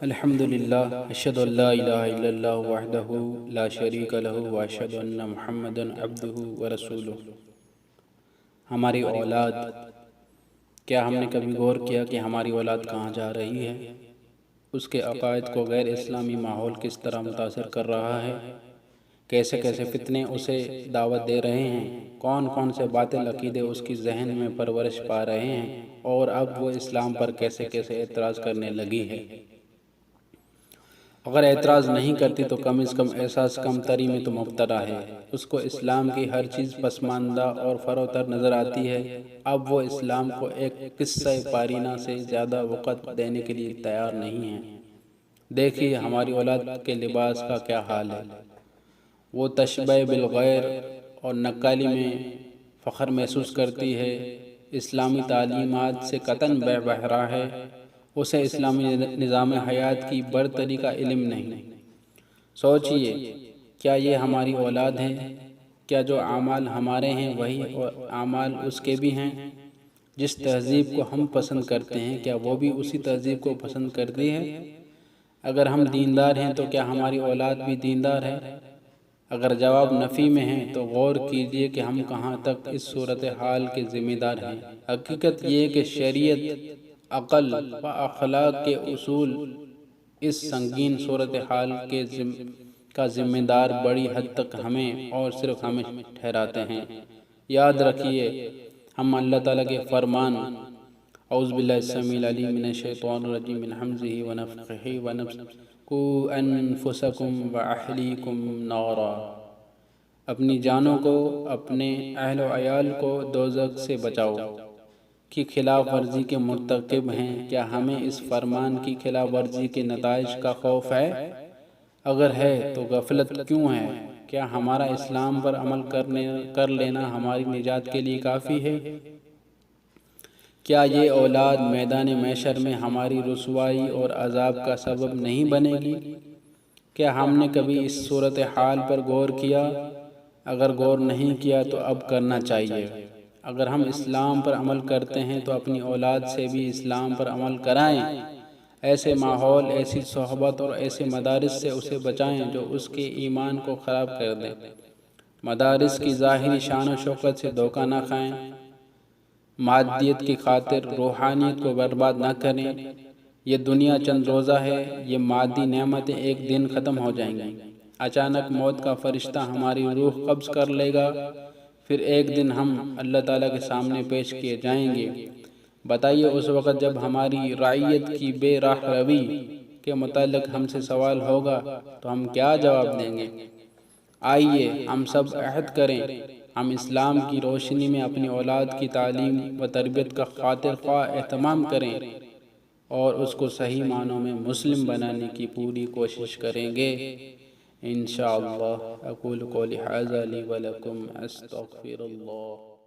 الحمد للہ اشہد ان لا الہ الا اللہ وحدہ لا شریک لہ واشہد ان محمدا عبدہ ورسولہ۔ ہماری اولاد، کیا ہم نے کبھی غور کیا کہ ہماری اولاد کہاں جا رہی ہے؟ اس کے عقائد کو غیر اسلامی ماحول کس طرح متاثر کر رہا ہے؟ کیسے کیسے فتنے اسے دعوت دے رہے ہیں؟ کون کون سے باطل عقیدے اس کی ذہن میں پرورش پا رہے ہیں؟ اور اب وہ اسلام پر کیسے کیسے اعتراض کرنے لگی ہے؟ اگر اعتراض نہیں کرتی تو کم از کم احساس کم تری میں تو مبتلا ہے۔ اس کو اسلام کی ہر چیز پسماندہ اور فروتر نظر آتی ہے۔ اب وہ اسلام کو ایک قصہ پارینہ سے زیادہ وقت دینے کے لیے تیار نہیں ہے۔ دیکھیے ہماری اولاد کے لباس کا کیا حال ہے۔ وہ تشبیہ بالغیر اور نقالی میں فخر محسوس کرتی ہے، اسلامی تعلیمات سے قطعاً بے بہرہ ہے۔ اسے اسلامی نظام حیات کی برتری کا علم نہیں۔ سوچئے، کیا یہ ہماری اولاد ہے؟ کیا جو اعمال ہمارے ہیں وہی اعمال اس کے بھی ہیں؟ جس تہذیب کو ہم پسند کرتے ہیں کیا وہ بھی اسی تہذیب کو پسند کرتی ہے؟ اگر ہم دیندار ہیں تو کیا ہماری اولاد بھی دیندار ہے؟ اگر جواب نفی میں ہے تو غور کیجئے کہ ہم کہاں تک اس صورتحال کے ذمہ دار ہیں۔ حقیقت یہ کہ شریعت، عقل و اخلاق کے اصول اس سنگین صورتحال کا ذمہ دار بڑی حد تک ہمیں اور صرف ہمیں ٹھہراتے ہیں۔ یاد رکھیے، ہم اللہ تعالیٰ کے فرمان اعوذ باللہ السمیع العلیم من الشیطان الرجیم من حمزہ ونفخہ ونفثہ قوا انفسکم واہلیکم نارا، اپنی جانوں کو، اپنے اہل و عیال کو دوزخ سے بچاؤ، کی خلاف ورزی کے مرتکب ہیں۔ کیا ہمیں اس فرمان کی خلاف ورزی کے نتائج کا خوف ہے؟ اگر ہے تو غفلت کیوں ہے؟ کیا ہمارا اسلام پر عمل کر لینا ہماری نجات کے لیے کافی ہے؟ کیا یہ اولاد میدان محشر میں ہماری رسوائی اور عذاب کا سبب نہیں بنے گی؟ کیا ہم نے کبھی اس صورتحال پر غور کیا؟ اگر غور نہیں کیا تو اب کرنا چاہیے۔ اگر ہم اسلام پر عمل کرتے ہیں تو اپنی اولاد سے بھی اسلام پر عمل کرائیں۔ ایسے ماحول، ایسی صحبت اور ایسے مدارس سے اسے بچائیں جو اس کے ایمان کو خراب کر دیں۔ مدارس کی ظاہری شان و شوکت سے دھوکہ نہ کھائیں، مادیت کی خاطر روحانیت کو برباد نہ کریں۔ یہ دنیا چند روزہ ہے، یہ مادی نعمتیں ایک دن ختم ہو جائیں گی۔ اچانک موت کا فرشتہ ہماری روح قبض کر لے گا، پھر ایک دن ہم اللہ تعالیٰ کے سامنے پیش کیے جائیں گے۔ بتائیے اس وقت جب ہماری رعیت کی بے راہ روی کے متعلق ہم سے سوال ہوگا تو ہم کیا جواب دیں گے؟ آئیے ہم سب عہد کریں، ہم اسلام کی روشنی میں اپنی اولاد کی تعلیم و تربیت کا خاطر خواہ اہتمام کریں اور اس کو صحیح معنوں میں مسلم بنانے کی پوری کوشش کریں گے۔ انشاءاللہ۔ اقول قولی ھذا لی ولکم، استغفر اللہ۔